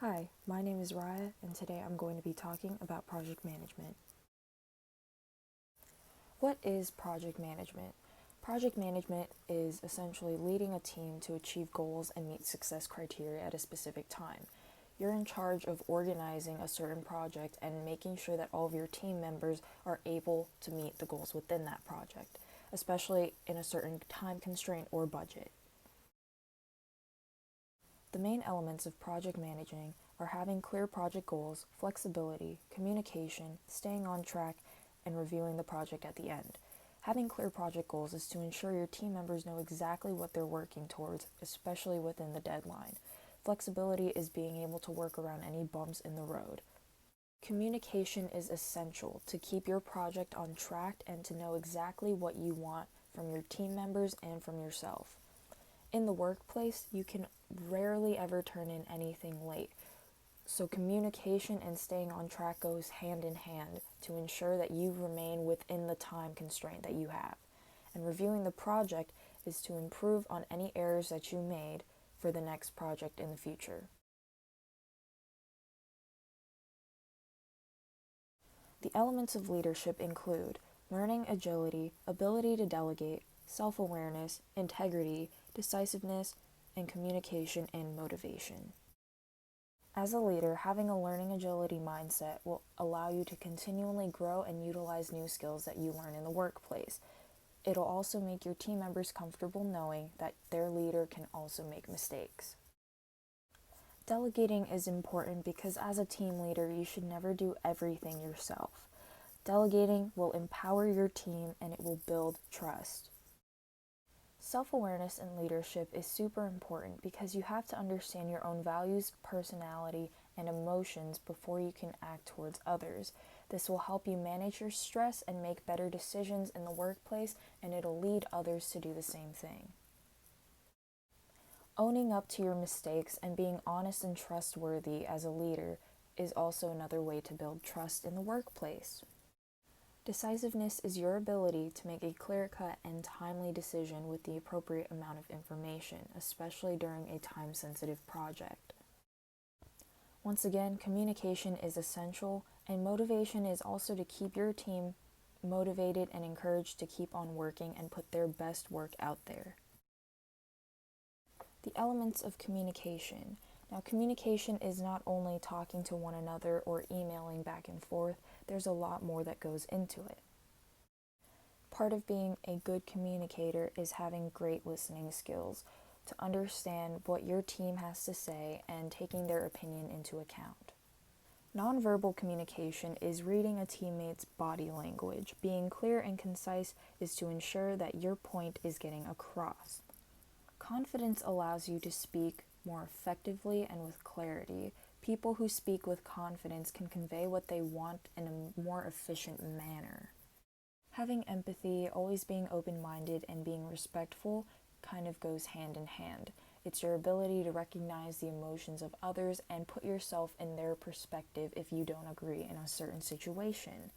Hi, my name is Raya, and today I'm going to be talking about project management. What is project management? Project management is essentially leading a team to achieve goals and meet success criteria at a specific time. You're in charge of organizing a certain project and making sure that all of your team members are able to meet the goals within that project, especially in a certain time constraint or budget. The main elements of project managing are having clear project goals, flexibility, communication, staying on track, and reviewing the project at the end. Having clear project goals is to ensure your team members know exactly what they're working towards, especially within the deadline. Flexibility is being able to work around any bumps in the road. Communication is essential to keep your project on track and to know exactly what you want from your team members and from yourself. In the workplace, you can rarely ever turn in anything late. So communication and staying on track goes hand in hand to ensure that you remain within the time constraint that you have. And reviewing the project is to improve on any errors that you made for the next project in the future. The elements of leadership include learning agility, ability to delegate, self-awareness, integrity, decisiveness, and communication and motivation. As a leader, having a learning agility mindset will allow you to continually grow and utilize new skills that you learn in the workplace. It'll also make your team members comfortable knowing that their leader can also make mistakes. Delegating is important because as a team leader, you should never do everything yourself. Delegating will empower your team and it will build trust. Self-awareness in leadership is super important because you have to understand your own values, personality, and emotions before you can act towards others. This will help you manage your stress and make better decisions in the workplace, and it'll lead others to do the same thing. Owning up to your mistakes and being honest and trustworthy as a leader is also another way to build trust in the workplace. Decisiveness is your ability to make a clear-cut and timely decision with the appropriate amount of information, especially during a time-sensitive project. Once again, communication is essential, and motivation is also to keep your team motivated and encouraged to keep on working and put their best work out there. The elements of communication. Now, communication is not only talking to one another or emailing back and forth, there's a lot more that goes into it. Part of being a good communicator is having great listening skills to understand what your team has to say and taking their opinion into account. Nonverbal communication is reading a teammate's body language. Being clear and concise is to ensure that your point is getting across. Confidence allows you to speak more effectively and with clarity. People who speak with confidence can convey what they want in a more efficient manner. Having empathy, always being open-minded, and being respectful kind of goes hand in hand. It's your ability to recognize the emotions of others and put yourself in their perspective if you don't agree in a certain situation.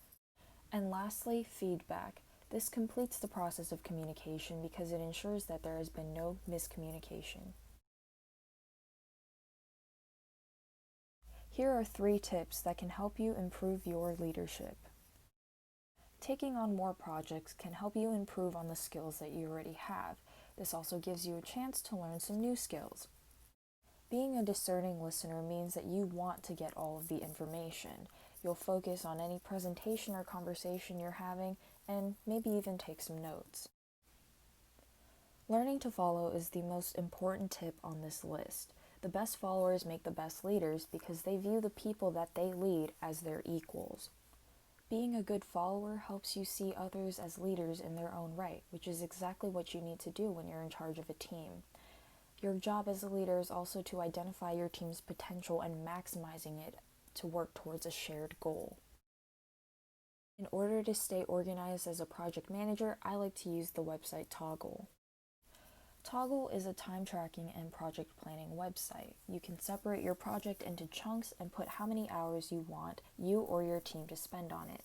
And lastly, feedback. This completes the process of communication because it ensures that there has been no miscommunication. Here are 3 tips that can help you improve your leadership. Taking on more projects can help you improve on the skills that you already have. This also gives you a chance to learn some new skills. Being a discerning listener means that you want to get all of the information. You'll focus on any presentation or conversation you're having and maybe even take some notes. Learning to follow is the most important tip on this list. The best followers make the best leaders because they view the people that they lead as their equals. Being a good follower helps you see others as leaders in their own right, which is exactly what you need to do when you're in charge of a team. Your job as a leader is also to identify your team's potential and maximizing it to work towards a shared goal. In order to stay organized as a project manager, I like to use the website Toggl. Toggl is a time tracking and project planning website. You can separate your project into chunks and put how many hours you want you or your team to spend on it.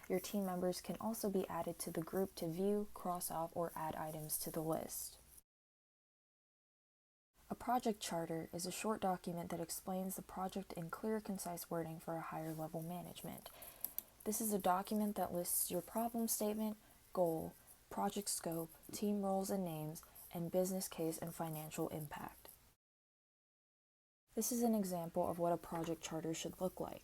Your team members can also be added to the group to view, cross off, or add items to the list. A project charter is a short document that explains the project in clear, concise wording for a higher level management. This is a document that lists your problem statement, goal, project scope, team roles and names, and business case and financial impact. This is an example of what a project charter should look like.